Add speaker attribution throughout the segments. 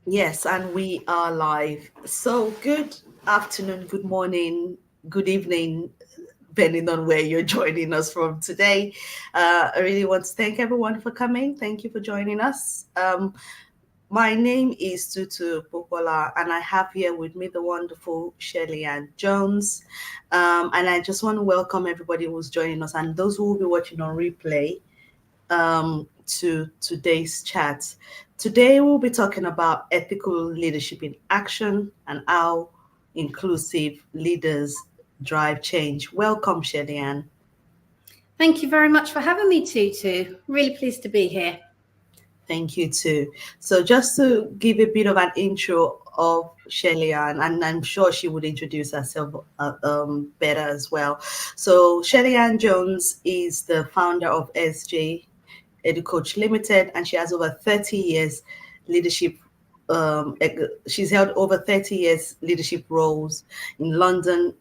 Speaker 1: Yes, and we are live. So, good afternoon, good morning, good evening, depending on where you're joining us from today. I really want to thank everyone for coming. Thank you for joining us. My name is Tutu Popola, and I have here with me the wonderful Shirley Ann Jones. And I just want to welcome everybody who's joining us and those who will be watching on replay to today's chat. Today, we'll be talking about ethical leadership in action and how inclusive leaders drive change. Welcome, Shedian.
Speaker 2: Thank you very much for having me, Tutu. Really pleased to be here.
Speaker 1: Thank you too. So, just to give a bit of an intro of Shellyan, and I'm sure she would introduce herself better as well. So, Shellyan Jones is the founder of SJ EduCoach Limited, and she has over 30 years leadership. She's held over 30 years leadership roles in London,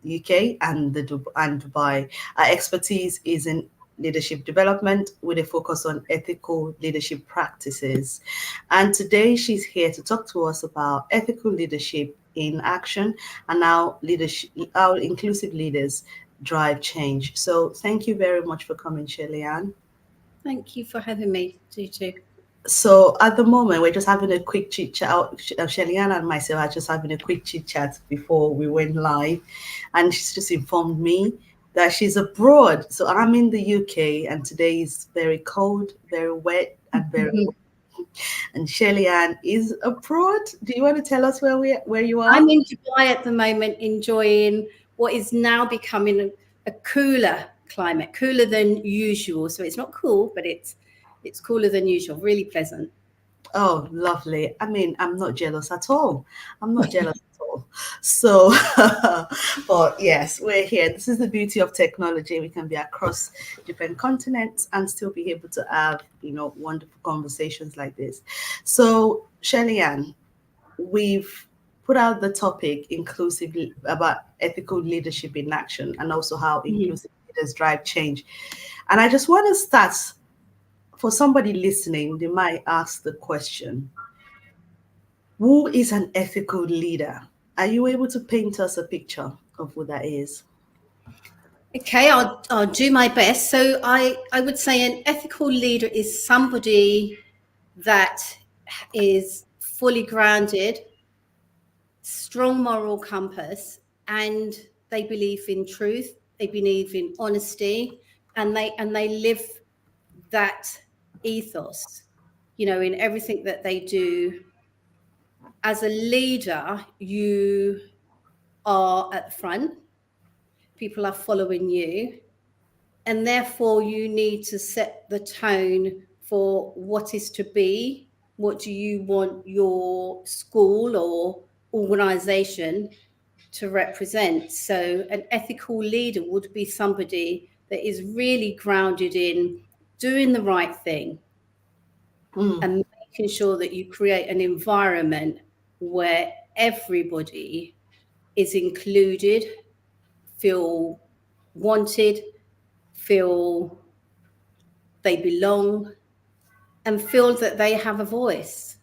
Speaker 1: UK, and and Dubai. Our expertise is in leadership development with a focus on ethical leadership practices. And today she's here to talk to us about ethical leadership in action and how inclusive leaders drive change. So thank you very much for coming, Shirley Ann.
Speaker 2: Thank you for having me, Tutu.
Speaker 1: So at the moment, we're just having a quick chit chat. Shellyanne and myself are just having a quick chit chat before we went live, and she's just informed me that she's abroad. So I'm in the UK, and today is very cold, very wet, and very. And Shellyanne is abroad. Do you want to tell us where you are?
Speaker 2: I'm in Dubai at the moment, enjoying what is now becoming a cooler climate, cooler than usual. So it's not cool, but it's cooler than usual. Really pleasant.
Speaker 1: Oh, lovely. I mean, I'm not jealous at all. I'm not jealous at all. So, but yes, we're here. This is the beauty of technology. We can be across different continents and still be able to have, wonderful conversations like this. So, Shelly Ann, we've put out the topic inclusively about ethical leadership in action and also how
Speaker 2: Mhm.
Speaker 1: inclusive leaders drive change. And I just want to start for somebody listening, they might ask the question, who is an ethical leader? Are you able to paint us a picture of who that is?
Speaker 2: Okay, I'll do my best. So I would say an ethical leader is somebody that is fully grounded, strong moral compass, and they believe in truth, they believe in honesty, and they live that ethos, in everything that they do. As a leader, you are at the front, people are following you, and therefore you need to set the tone for what is to be. What do you want your school or organization to represent? So an ethical leader would be somebody that is really grounded in doing the right thing
Speaker 1: Mm,
Speaker 2: and making sure that you create an environment where everybody is included, feel wanted, feel they belong, and feel that they have a voice.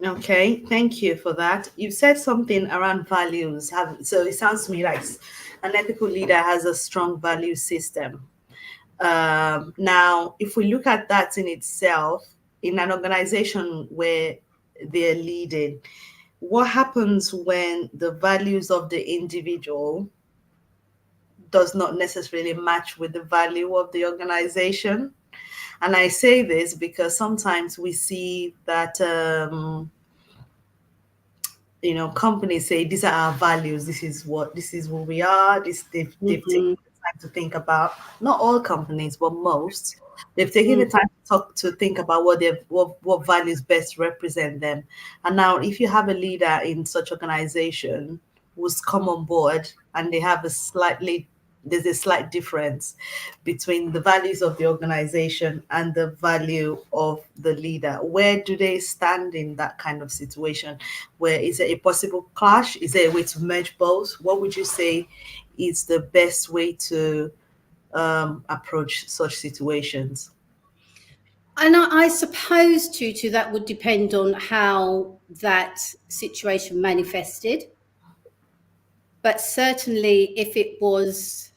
Speaker 1: okay, thank you for that. You said something around values. So it sounds to me like an ethical leader has a strong value system. Now, if we look at that in itself, in an organization where they're leading, what happens when the values of the individual does not necessarily match with the value of the organization? And I say this because sometimes we see that companies say these are our values, this is who we are. They've taken
Speaker 2: Mhm.
Speaker 1: the time to think about, not all companies but most, they've taken the
Speaker 2: Mm.
Speaker 1: time to think about what values best represent them. And now if you have a leader in such organization who's come on board and they have there's a slight difference between the values of the organization and the value of the leader. Where do they stand in that kind of situation? Where is there a possible clash? Is there a way to merge both? What would you say is the best way to approach such situations?
Speaker 2: And I suppose, Tutu, that would depend on how that situation manifested. But certainly, if it was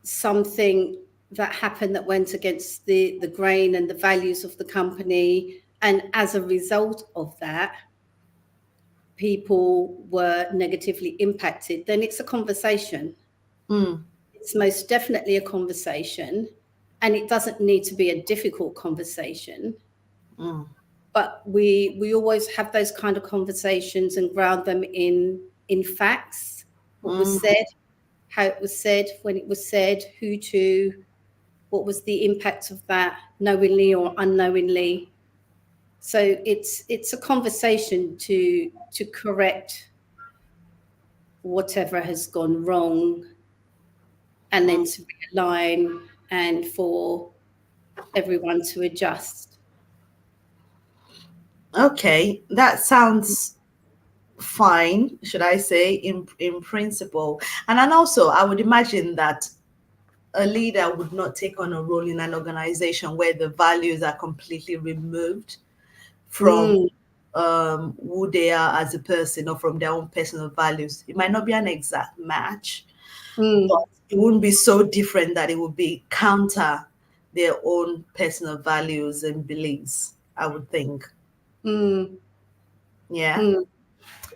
Speaker 2: something that happened that went against the grain and the values of the company, and as a result of that, people were negatively impacted, then it's a conversation. It's most definitely a conversation, and it doesn't need to be a difficult conversation. But we always have those kind of conversations and ground them in facts. What was said, how it was said, when it was said, who to, what was the impact of that, knowingly or unknowingly. So it's a conversation to correct whatever has gone wrong, and then to realign and for everyone to adjust.
Speaker 1: Okay, that sounds fine, should I say, in principle. And then also, I would imagine that a leader would not take on a role in an organization where the values are completely removed from who they are as a person or from their own personal values. It might not be an exact match, but it wouldn't be so different that it would be counter their own personal values and beliefs, I would think. Yeah.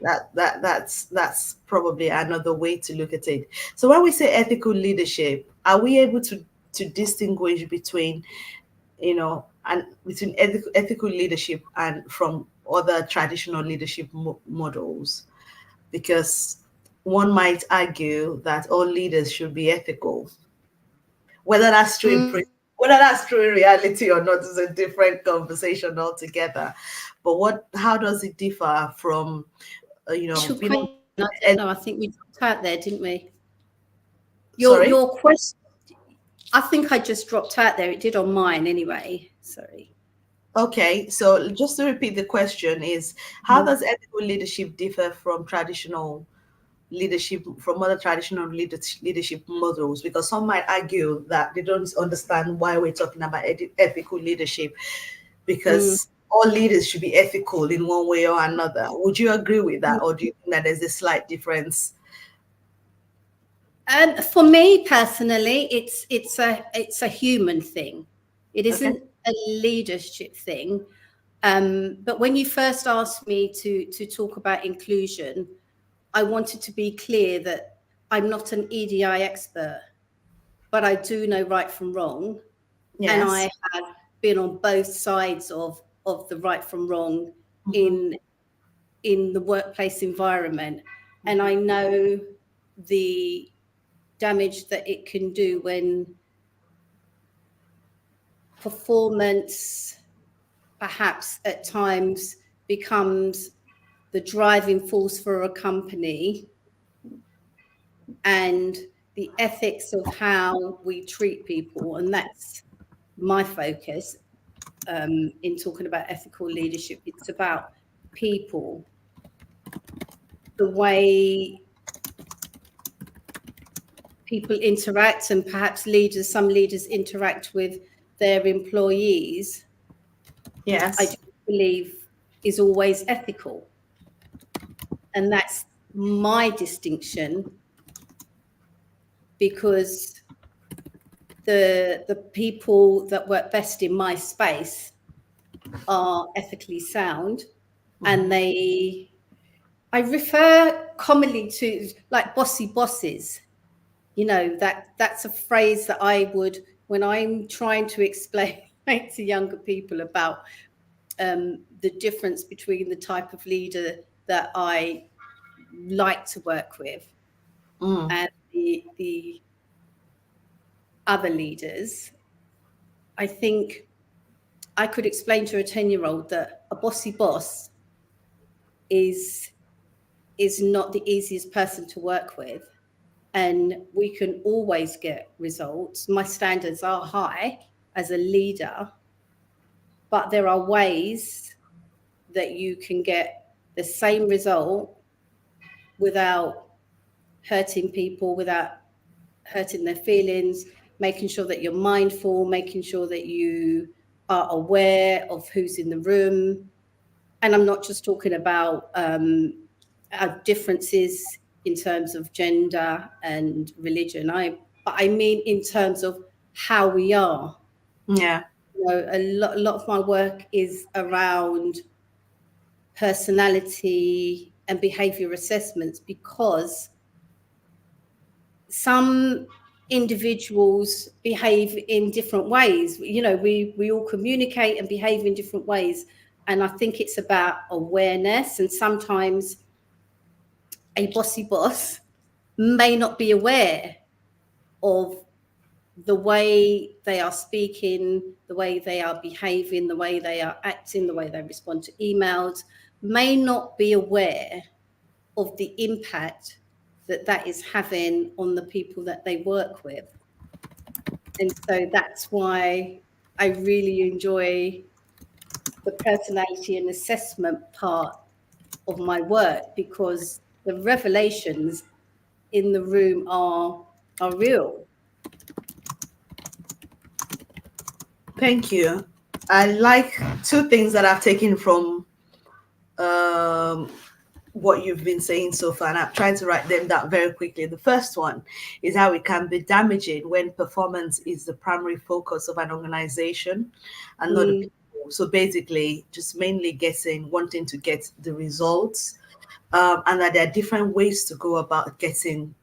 Speaker 1: That's probably another way to look at it. So when we say ethical leadership, are we able to distinguish between, and between ethical leadership and from other traditional leadership models? Because one might argue that all leaders should be ethical. Whether that's true whether that's true in reality or not is a different conversation altogether. But how does it differ from
Speaker 2: I don't know. I think we dropped out there, didn't we?
Speaker 1: Sorry?
Speaker 2: Your question. I think I just dropped out there. It did on mine anyway. Sorry.
Speaker 1: Okay, so just to repeat the question is, how does ethical leadership differ from traditional leadership, from other traditional leadership models? Because some might argue that they don't understand why we're talking about ethical leadership, because all leaders should be ethical in one way or another. Would you agree with that, or do you think that there's a slight difference?
Speaker 2: For me personally, it's a human thing. It isn't a leadership thing. But when you first asked me to talk about inclusion, I wanted to be clear that I'm not an EDI expert, but I do know right from wrong. Yes. And I have been on both sides of the right from wrong in the workplace environment. And I know the damage that it can do when performance perhaps at times becomes the driving force for a company, and the ethics of how we treat people. And that's my focus in talking about ethical leadership. It's about people, the way people interact, and perhaps some leaders interact with their employees.
Speaker 1: Yes.
Speaker 2: I do believe is always ethical. And that's my distinction, because the people that work best in my space are ethically sound, and I refer commonly to like bossy bosses. That's a phrase that I would, when I'm trying to explain to younger people about the difference between the type of leader that I like to work with and the other leaders. I think I could explain to a 10-year-old that a bossy boss is not the easiest person to work with, and we can always get results. My standards are high as a leader, but there are ways that you can get the same result without hurting people, without hurting their feelings, making sure that you're mindful, making sure that you are aware of who's in the room. And I'm not just talking about our differences in terms of gender and religion. But I mean in terms of how we are.
Speaker 1: Yeah.
Speaker 2: You know, a lot of my work is around personality and behavior assessments, because some individuals behave in different ways. You know, we all communicate and behave in different ways. And I think it's about awareness. And sometimes a bossy boss may not be aware of the way they are speaking, the way they are behaving, the way they are acting, the way they respond to emails, may not be aware of the impact that that is having on the people that they work with. And so that's why I really enjoy the personality and assessment part of my work, because the revelations in the room are real.
Speaker 1: Thank you. I like two things that I've taken from what you've been saying so far, and I'm trying to write them down very quickly. The first one is how it can be damaging when performance is the primary focus of an organization and not the people. So basically, just mainly wanting to get the results, and that there are different ways to go about getting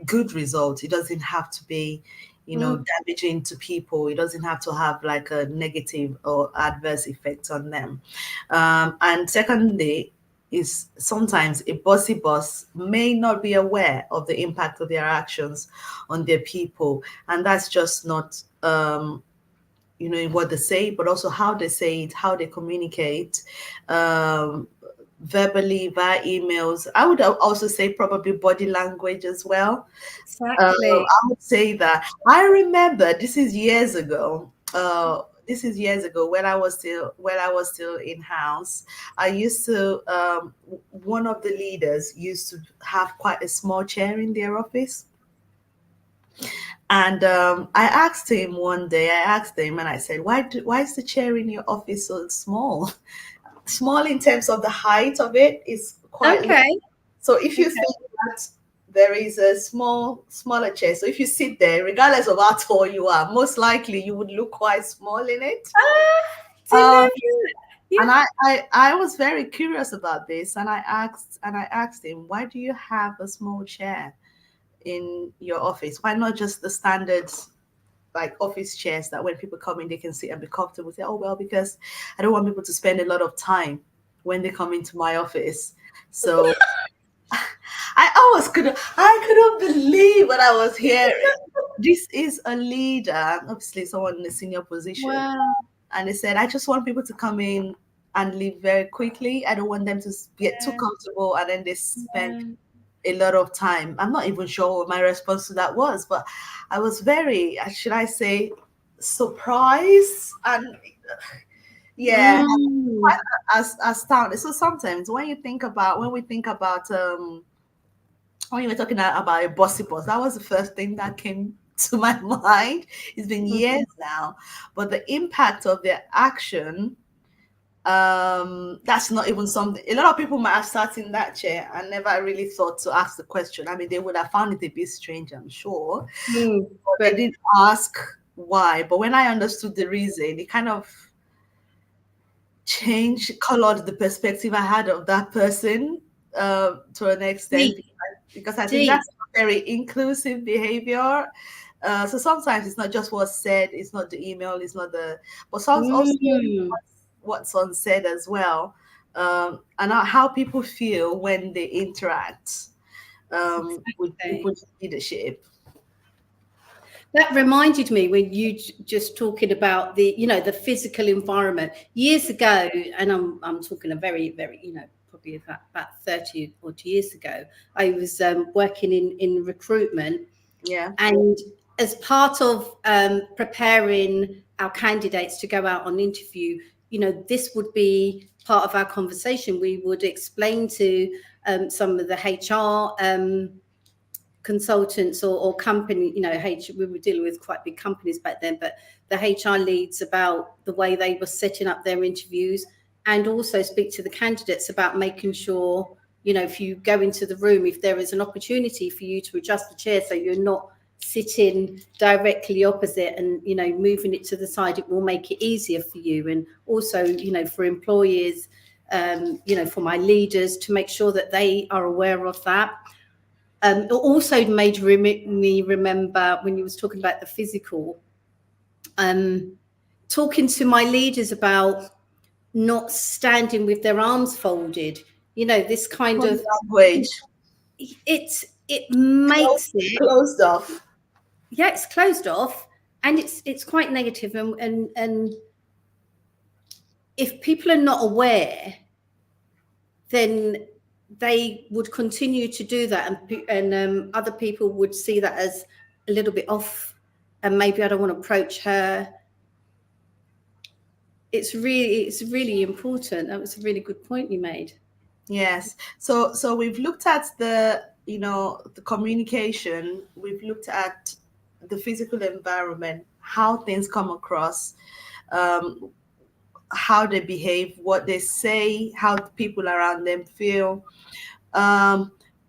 Speaker 1: good results. It doesn't have to be, damaging to people. It doesn't have to have like a negative or adverse effect on them. And secondly, is sometimes a bossy boss may not be aware of the impact of their actions on their people, and that's just not in what they say, but also how they say it, how they communicate, verbally, via emails. I would also say probably body language as well.
Speaker 2: Exactly.
Speaker 1: I would say that I remember this is years ago. When I was still in house. I used to one of the leaders used to have quite a small chair in their office. And I asked him one day, and I said, why is the chair in your office so small? Small in terms of the height of it is quite
Speaker 2: okay.
Speaker 1: low. So if you think that there is a smaller chair, so if you sit there, regardless of how tall you are, most likely you would look quite small in it. And I was very curious about this, and I asked him, why do you have a small chair in your office? Why not just the standard like office chairs that when people come in they can sit and be comfortable? Say, oh well, because I don't want people to spend a lot of time when they come into my office. So I couldn't believe what I was hearing. This is a leader, obviously someone in a senior position.
Speaker 2: Wow.
Speaker 1: And they said, I just want people to come in and leave very quickly. I don't want them to get too comfortable and then they spend a lot of time. I'm not even sure what my response to that was, but I was very, should I say, surprised and quite astounded. So sometimes when we think about when you were talking about a bossy boss, that was the first thing that came to my mind. It's been years now, but the impact of their action, that's not even something. A lot of people might have sat in that chair and never really thought to ask the question. I mean, they would have found it a bit strange, I'm sure, but they didn't ask why. But when I understood the reason, it kind of colored the perspective I had of that person to an extent, because I think that's a very inclusive behavior. So sometimes it's not just what's said, it's not the email, it's not but also what's unsaid as well, and how people feel when they interact with leadership.
Speaker 2: That reminded me when you just talking about the physical environment years ago, and I'm talking a very, very, probably about 30 odd years ago. I was working in recruitment, and as part of preparing our candidates to go out on interview, this would be part of our conversation. We would explain to some of the HR consultants or company, we were dealing with quite big companies back then, but the HR leads about the way they were setting up their interviews, and also speak to the candidates about making sure, if you go into the room, if there is an opportunity for you to adjust the chair so you're not sitting directly opposite and, moving it to the side, it will make it easier for you. And also, for employers, for my leaders, to make sure that they are aware of that. It also made me remember when you was talking about the physical, talking to my leaders about not standing with their arms folded. This kind of
Speaker 1: language.
Speaker 2: It makes it
Speaker 1: closed off.
Speaker 2: Yeah, it's closed off, and it's quite negative. And if people are not aware, then they would continue to do that, and other people would see that as a little bit off, and maybe I don't want to approach her. It's really important. That was a really good point you made.
Speaker 1: Yes. So we've looked at the communication. We've looked at the physical environment, how things come across, how they behave, what they say, how the people around them feel.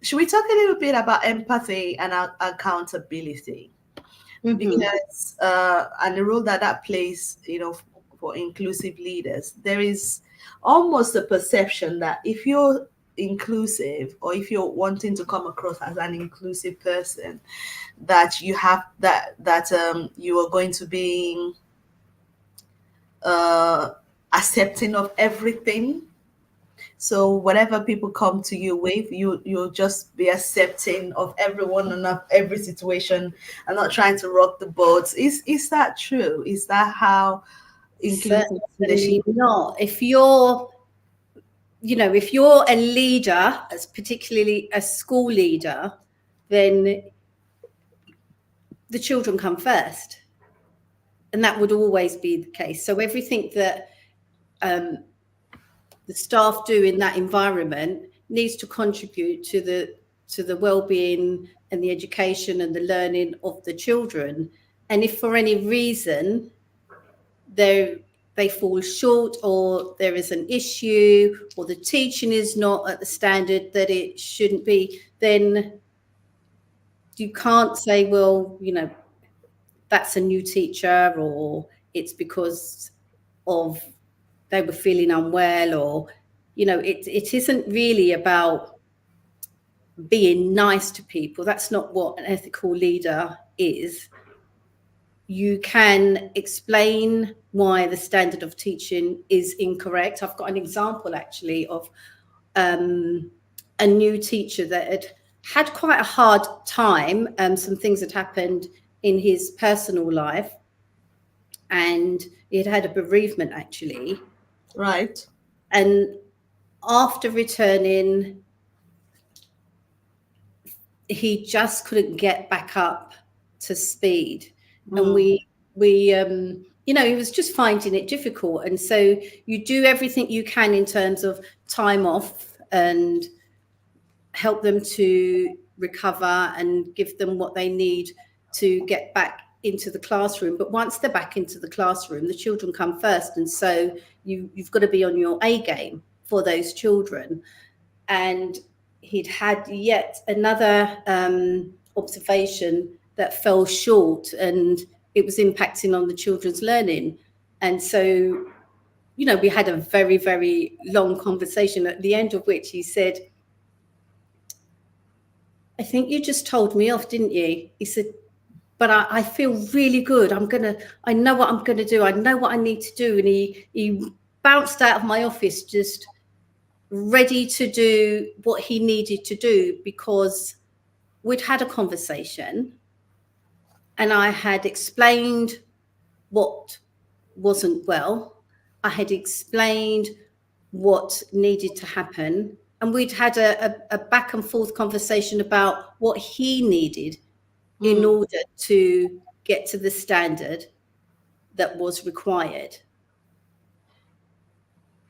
Speaker 1: Should we talk a little bit about empathy and accountability? Mm-hmm. Because and the role that plays, for inclusive leaders. There is almost a perception that if you're inclusive, or if you're wanting to come across as an inclusive person, that you have that you are going to be accepting of everything. So whatever people come to you with, you'll just be accepting of everyone and of every situation, and not trying to rock the boat. Is that true? Is that how inclusive leadership?
Speaker 2: Not. If you're a leader, as particularly a school leader, then the children come first, and that would always be the case. So everything that the staff do in that environment needs to contribute to the well-being and the education and the learning of the children. And if for any reason they fall short, or there is an issue, or the teaching is not at the standard that it shouldn't be, then you can't say, well, that's a new teacher, or it's because of they were feeling unwell, or it isn't really about being nice to people. That's not what an ethical leader is. You can explain why the standard of teaching is incorrect. I've got an example actually of a new teacher that had quite a hard time. Some things had happened in his personal life, and he had a bereavement actually.
Speaker 1: Right. And
Speaker 2: after returning, he just couldn't get back up to speed. And we he was just finding it difficult. And so you do everything you can in terms of time off and help them to recover and give them what they need to get back into the classroom. But once they're back into the classroom, the children come first. And so you've got to be on your A game for those children. And he'd had yet another observation that fell short, and it was impacting on the children's learning. And so, we had a very, very long conversation, at the end of which he said, I think you just told me off, didn't you? He said, but I feel really good. I know what I'm going to do. I know what I need to do. And he bounced out of my office just ready to do what he needed to do, because we'd had a conversation and I had explained what wasn't well. I had explained what needed to happen. And we'd had a back and forth conversation about what he needed in order to get to the standard that was required.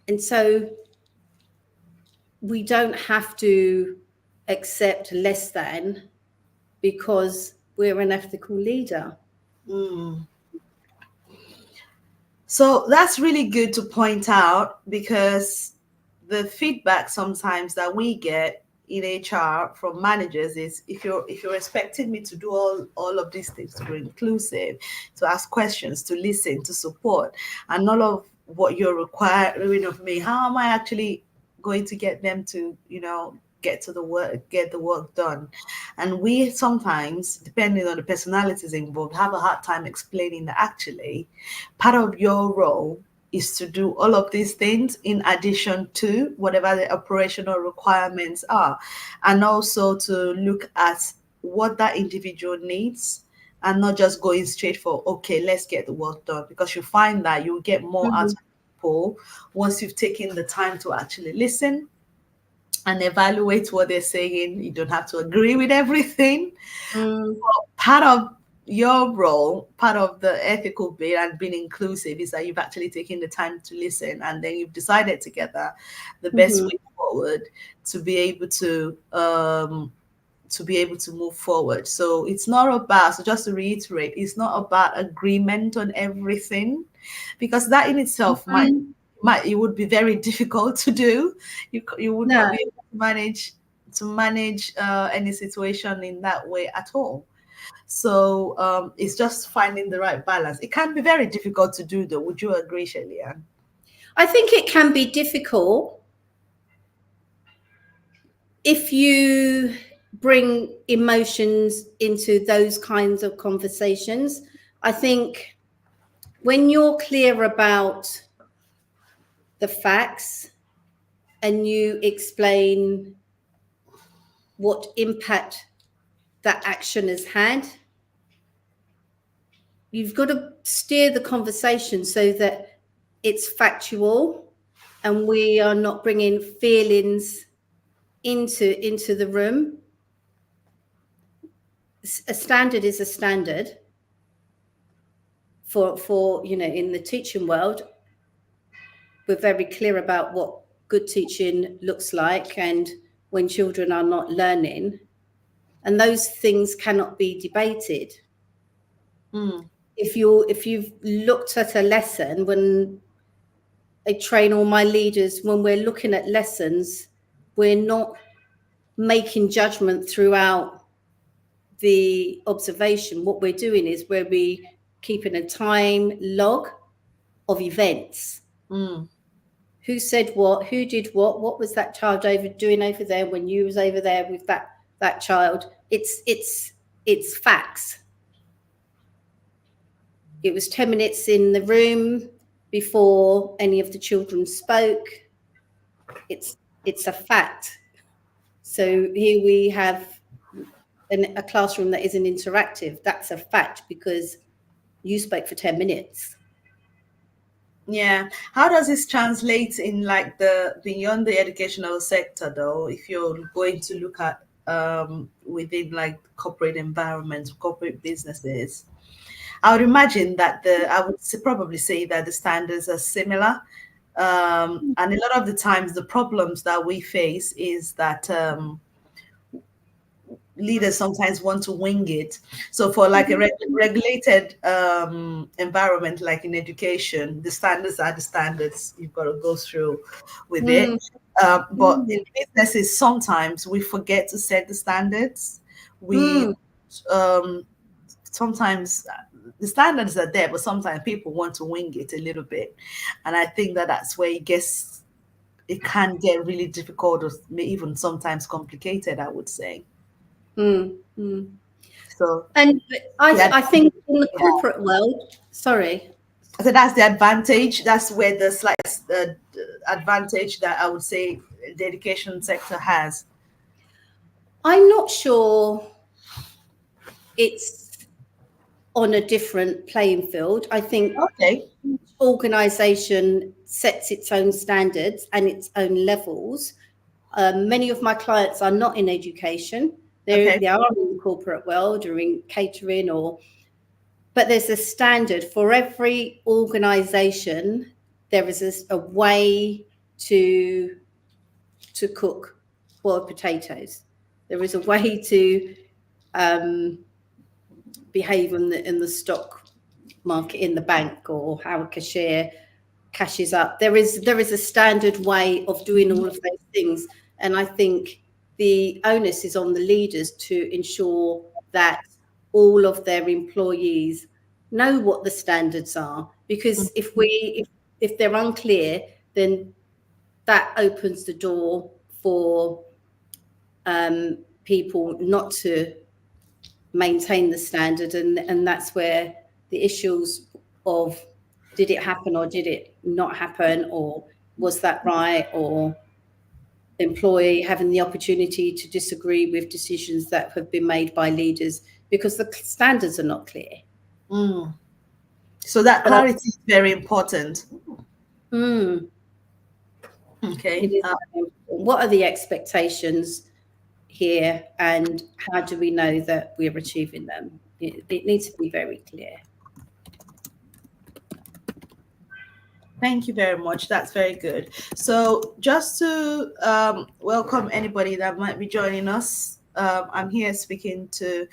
Speaker 2: And so we don't have to accept less than because we're an ethical leader.
Speaker 1: Mm. So that's really good to point out, because the feedback sometimes that we get in HR from managers is, if you're expecting me to do all of these things, to be inclusive, to ask questions, to listen, to support, and all of what you're requiring of me, how am I actually going to get them to, get the work done? And we sometimes, depending on the personalities involved, have a hard time explaining that actually part of your role is to do all of these things in addition to whatever the operational requirements are, and also to look at what that individual needs, and not just going straight for, okay, let's get the work done, because you find that you'll get more out of people once you've taken the time to actually listen and evaluate what they're saying. You don't have to agree with everything. But part of your role, part of the ethical bit and being inclusive, is that you've actually taken the time to listen, and then you've decided together the best way forward to be able to move forward. So it's not about, so just to reiterate, it's not about agreement on everything, because that in itself it would be very difficult to do. You would not be able to manage any situation in that way at all. So it's just finding the right balance. It can be very difficult to do, though. Would you agree, Shellyanne?
Speaker 2: I think it can be difficult if you bring emotions into those kinds of conversations. I think when you're clear about the facts and you explain what impact that action has had, you've got to steer the conversation so that it's factual and we are not bringing feelings into the room. A standard is a standard. For in the teaching world, we're very clear about what good teaching looks like and when children are not learning, and those things cannot be debated. If you've looked at a lesson, when I train all my leaders, when we're looking at lessons, we're not making judgment throughout the observation. What we're doing is we're keeping a time log of events. Who said what, who did what was that child doing over there when you was over there with that child? It's facts. It was 10 minutes in the room before any of the children spoke. It's a fact. So here we have a classroom that isn't interactive. That's a fact because you spoke for 10 minutes.
Speaker 1: Yeah. How does this translate in like the beyond the educational sector, though, if you're going to look at within like corporate environments, corporate businesses? I would imagine that I would probably say that the standards are similar. And a lot of the times the problems that we face is that leaders sometimes want to wing it. So for like a regulated environment, like in education, the standards are the standards. You've got to go through with it. But in businesses, sometimes we forget to set the standards. We sometimes the standards are there, but sometimes people want to wing it a little bit. And I think that that's where it can get really difficult, or even sometimes complicated, I would say. So,
Speaker 2: and I think in the corporate world, sorry.
Speaker 1: So that's the advantage. That's where the slight advantage that I would say the education sector has.
Speaker 2: I'm not sure it's on a different playing field. I think each organization sets its own standards and its own levels. Many of my clients are not in education. They are in the corporate world or in catering, but there's a standard for every organization. There is a way to cook boiled potatoes. There is a way to behave in the stock market, in the bank, or how a cashier cashes up. There is a standard way of doing all of those things, and I think the onus is on the leaders to ensure that all of their employees know what the standards are, because if they're unclear, then that opens the door for people not to maintain the standard, and that's where the issues of did it happen or did it not happen, or was that right, or employee having the opportunity to disagree with decisions that have been made by leaders because the standards are not clear.
Speaker 1: So that clarity is very important. Okay.
Speaker 2: What are the expectations here, and how do we know that we're achieving them? It needs to be very clear.
Speaker 1: Thank you very much. That's very good. So just to welcome anybody that might be joining us, I'm here speaking to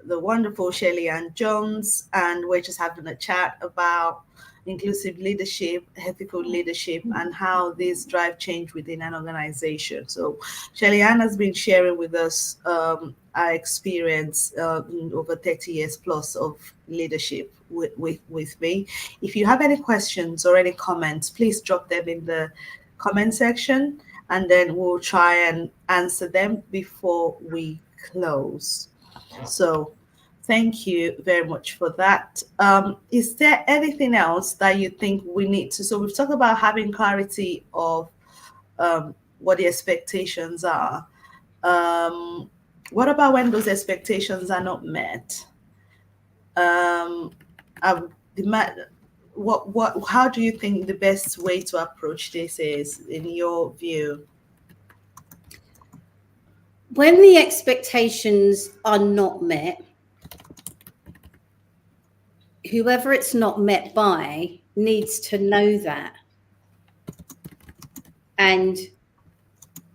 Speaker 1: the wonderful Shelly-Ann Jones, and we're just having a chat about inclusive leadership, ethical leadership, and how these drive change within an organization. So Shelly-Ann has been sharing with us our experience in over 30 years plus of leadership with me. If you have any questions or any comments, please drop them in the comment section, and then we'll try and answer them before we close. So thank you very much for that. Is there anything else that you think we need to? So we've talked about having clarity of what the expectations are. What about when those expectations are not met? How do you think the best way to approach this is, in your view?
Speaker 2: When the expectations are not met, whoever it's not met by needs to know that. And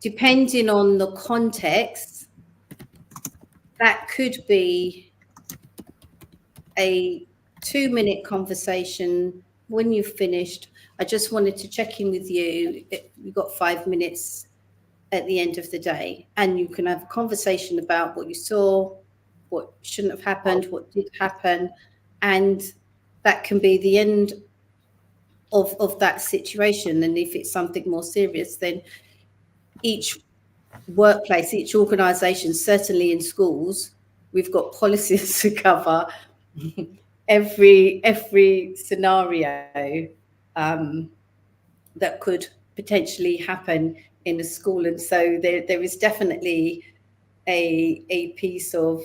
Speaker 2: depending on the context, that could be a 2-minute conversation. When you've finished, I just wanted to check in with you. You've got 5 minutes at the end of the day, and you can have a conversation about what you saw, what shouldn't have happened, what did happen, and that can be the end of that situation. And if it's something more serious, then each workplace, each organization, certainly in schools, we've got policies to cover every scenario that could potentially happen in a school. And so there is definitely a piece of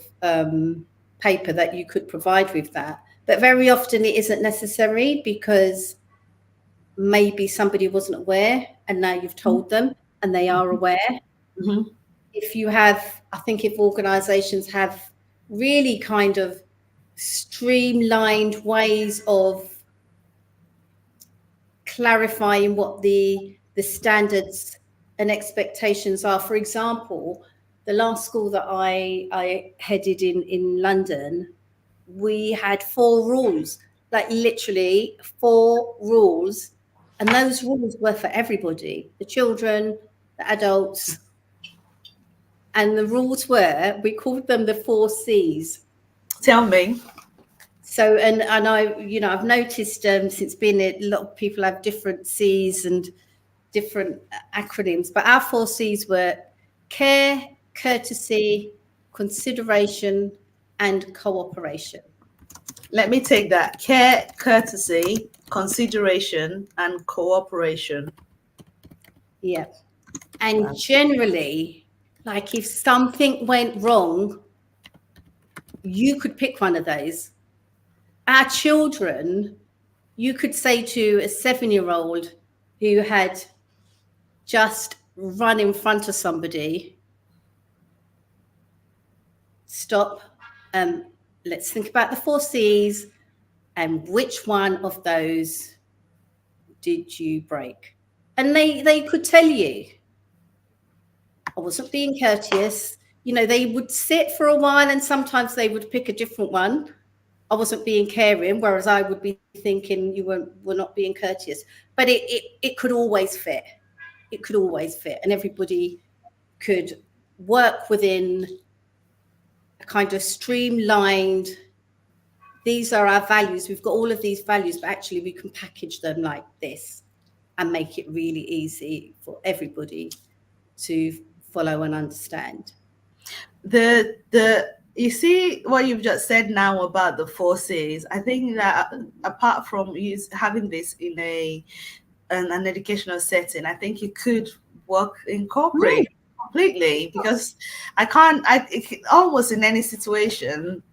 Speaker 2: paper that you could provide with that. But very often it isn't necessary, because maybe somebody wasn't aware and now you've told them and they are aware. If you have, I think if organizations have really kind of streamlined ways of clarifying what the standards and expectations are. For example, the last school that I headed in London, we had 4 rules, like literally 4 rules, and those rules were for everybody, the children, the adults. And the rules were, we called them the 4 C's.
Speaker 1: Tell me.
Speaker 2: So, and I, I've noticed since being a lot of people have different C's and different acronyms, but our 4 C's were care, courtesy, consideration, and cooperation.
Speaker 1: Let me take that. Care, courtesy, consideration, and cooperation.
Speaker 2: Yeah. And generally, like if something went wrong, you could pick one of those. Our children, you could say to a 7-year-old who had just run in front of somebody, stop, let's think about the 4 C's and which one of those did you break? And they could tell you, I wasn't being courteous, they would sit for a while and sometimes they would pick a different one. I wasn't being caring, whereas I would be thinking you were not being courteous. But it could always fit. It could always fit, and everybody could work within a kind of streamlined, these are our values. We've got all of these values, but actually we can package them like this and make it really easy for everybody to follow and understand.
Speaker 1: You see what you've just said now about the 4 C's. I think that apart from having this in an educational setting, I think it could work in corporate completely, because almost in any situation,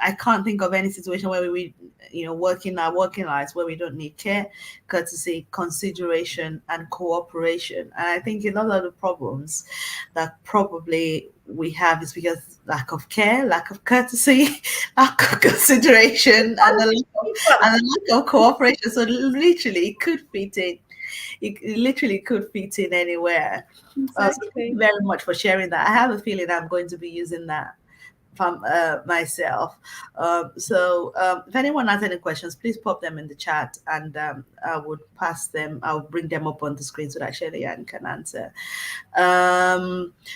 Speaker 1: I can't think of any situation where we work in our working lives where we don't need care, courtesy, consideration, and cooperation. And I think a lot of the problems that probably we have is because lack of care, lack of courtesy, lack of consideration, and a lack of cooperation. So literally, it could fit in. It literally could fit in anywhere.
Speaker 2: Exactly.
Speaker 1: So thank you very much for sharing that. I have a feeling I'm going to be using that from myself. So if anyone has any questions, please pop them in the chat, and I would I'll bring them up on the screen so that Shelly-Ann can answer.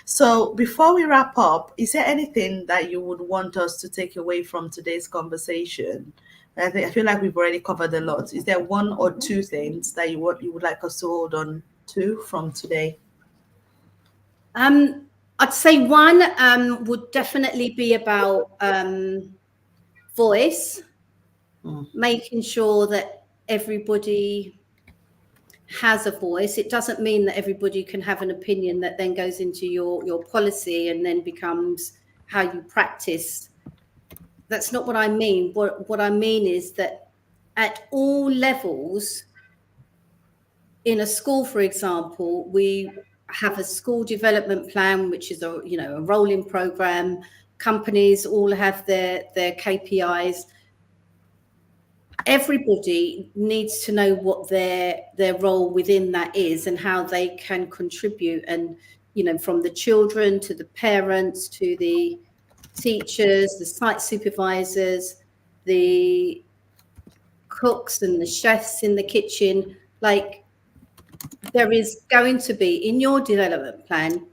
Speaker 1: So before we wrap up, is there anything that you would want us to take away from today's conversation? I feel like we've already covered a lot. Is there 1 or 2 things that you would like us to hold on to from today?
Speaker 2: I'd say 1 would definitely be about voice, making sure that everybody has a voice. It doesn't mean that everybody can have an opinion that then goes into your policy and then becomes how you practice. That's not what I mean. What I mean is that at all levels, in a school, for example, we have a school development plan, which is a rolling program. Companies all have their KPIs. Everybody needs to know what their role within that is and how they can contribute. And from the children to the parents to the teachers, the site supervisors, the cooks and the chefs in the kitchen, like, there is going to be in your development plan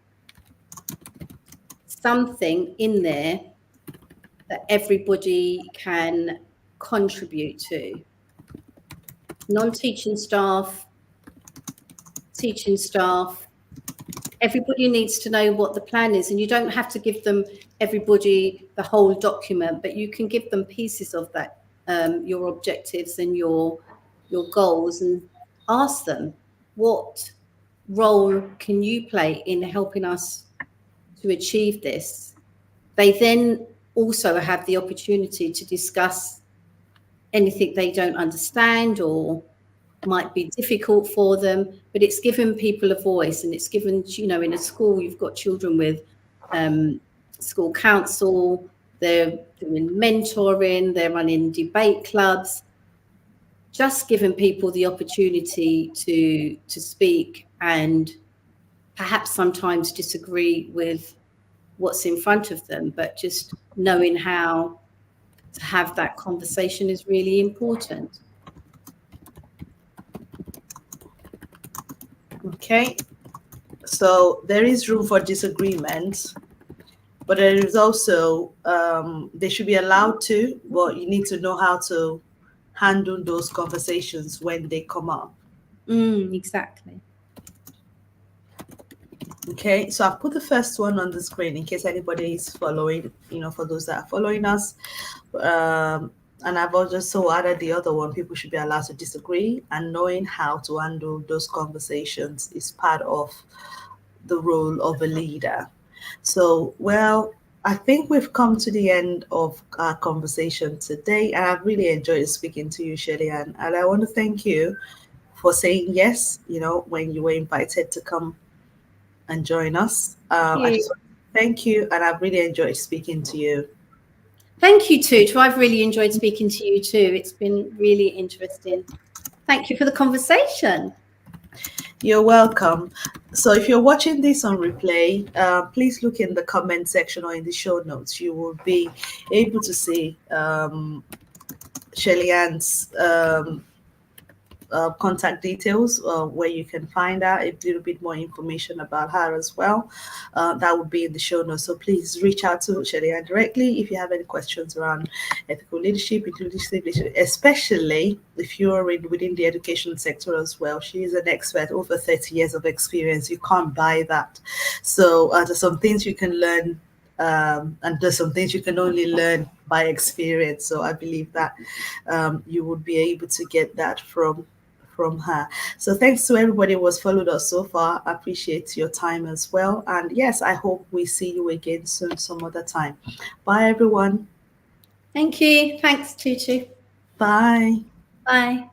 Speaker 2: something in there that everybody can contribute to. Non-teaching staff, teaching staff, everybody needs to know what the plan is, and you don't have to give them everybody the whole document, but you can give them pieces of that, your objectives and your goals, and ask them, what role can you play in helping us to achieve this? They then also have the opportunity to discuss anything they don't understand or might be difficult for them, but it's given people a voice, and it's given, in a school, you've got children with school council, they're doing mentoring, they're running debate clubs, just giving people the opportunity to speak and perhaps sometimes disagree with what's in front of them, but just knowing how to have that conversation is really important.
Speaker 1: Okay, so there is room for disagreement, but there is also, they should be allowed to, but you need to know how to handle those conversations when they come up.
Speaker 2: Exactly.
Speaker 1: Okay, so I've put the first one on the screen in case anybody is following, for those that are following us. And I've also added the other one, people should be allowed to disagree, and knowing how to handle those conversations is part of the role of a leader. So, well, I think we've come to the end of our conversation today, and I've really enjoyed speaking to you, Shelly-Ann. And I want to thank you for saying yes, when you were invited to come and join us. I just want to thank you, and I've really enjoyed speaking to you.
Speaker 2: Thank you too. I've really enjoyed speaking to you too. It's been really interesting. Thank you for the conversation.
Speaker 1: You're welcome. So if you're watching this on replay, please look in the comment section or in the show notes. You will be able to see Shelly Ann's contact details where you can find out a little bit more information about her as well. That would be in the show notes. So please reach out to Shelly Ann directly if you have any questions around ethical leadership, inclusive leadership, especially if you're within the education sector as well. She is an expert, over 30 years of experience. You can't buy that. So there's some things you can learn, and there's some things you can only learn by experience. So I believe that you would be able to get that from her. So thanks to everybody who has followed us so far. I appreciate your time as well. And yes, I hope we see you again soon, some other time. Bye, everyone.
Speaker 2: Thank you. Thanks, Tutu.
Speaker 1: Bye.
Speaker 2: Bye.